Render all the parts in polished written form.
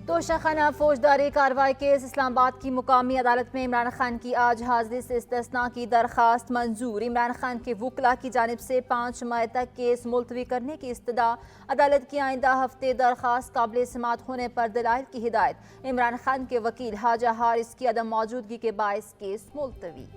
तोशाखाना फौजदारी कार्रवाई केस इस्लामाबाद की मुकामी अदालत में इमरान खान की आज हाजिरी से इस्तिस्ना की दरखास्त मंजूर। इमरान खान के वुकला की जानिब से 5 मई तक केस मुलतवी करने की इस्तदा। अदालत की आइंदा हफ्ते दरखास्त काबिल समात होने पर दलाइल की हिदायत। इमरान खान के वकील हाजा हारिस की अदम मौजूदगी के बायस केस मुलतवी।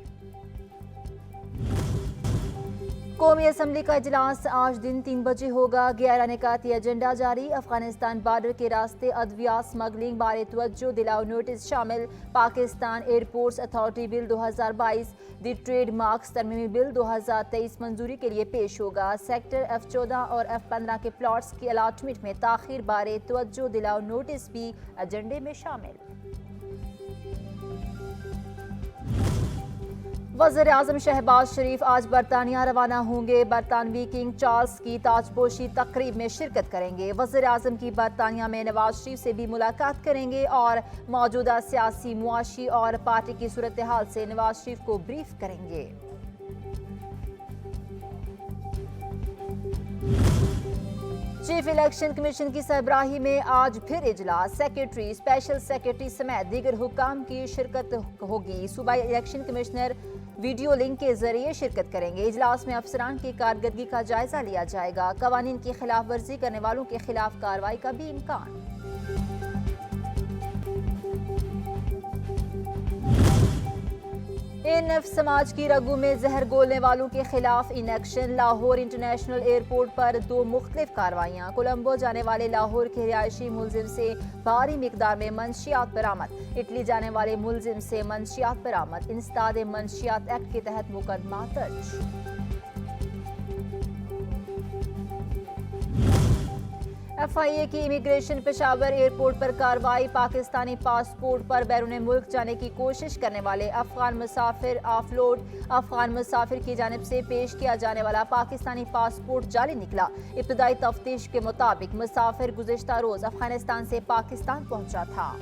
कौमी असम्बली का इजलास आज दिन 3 बजे होगा। गैर निकाती एजेंडा जारी। अफगानिस्तान बॉर्डर के रास्ते अद्विया स्मगलिंग बारे तवज्जो दिलाओ नोटिस शामिल। पाकिस्तान एयरपोर्ट्स अथॉरिटी बिल 2022, दी ट्रेड मार्क्स तरमीमी बिल 2023 मंजूरी के लिए पेश होगा। सेक्टर F14 और F15 के प्लॉट्स की अलाटमेंट में ताखीर बारे तवज्जो दिलाओ नोटिस भी एजेंडे में शामिल। वज़ीर-ए-आज़म शहबाज शरीफ आज बरतानिया रवाना होंगे। बरतानवी किंग चार्ल्स की ताजपोशी तकरीब में शिरकत करेंगे। वज़ीर-ए-आज़म की बरतानिया में नवाज शरीफ से भी मुलाकात करेंगे और मौजूदा सियासी, मुआशी और पार्टी की सूरत हाल से नवाज शरीफ को ब्रीफ करेंगे। चीफ इलेक्शन कमीशन की सरबराही में आज फिर इजलास। सेक्रेटरी, स्पेशल सेक्रेटरी समेत दीगर हुक्काम की शिरकत होगी। सूबाई इलेक्शन कमिश्नर वीडियो लिंक के जरिए शिरकत करेंगे। इजलास में अफसरान की कारकर्दगी का जायजा लिया जाएगा। कवानीन की खिलाफ वर्जी करने वालों के खिलाफ कार्रवाई का भी इम्कान। एएनएफ समाज की रगू में जहर घोलने वालों के खिलाफ इनेक्शन। लाहौर इंटरनेशनल एयरपोर्ट पर 2 मुख्तलिफ कार्रवाइयाँ। कोलंबो जाने वाले लाहौर के रिहायशी मुलजिम से भारी मिकदार में मंशियात बरामद। इटली जाने वाले मुलजिम से मंशियात बरामद। इंसदाद मंशियात एक्ट के तहत मुकदमा दर्ज। FIA की इमिग्रेशन पेशावर एयरपोर्ट पर कार्रवाई। पाकिस्तानी पासपोर्ट पर बैरून मुल्क जाने की कोशिश करने वाले अफगान मुसाफिर ऑफलोड। अफगान मुसाफिर की जानिब से पेश किया जाने वाला पाकिस्तानी पासपोर्ट जाली निकला। इब्तदाई तफ्तीश के मुताबिक मुसाफिर गुज़िश्ता रोज अफगानिस्तान से पाकिस्तान पहुंचा था।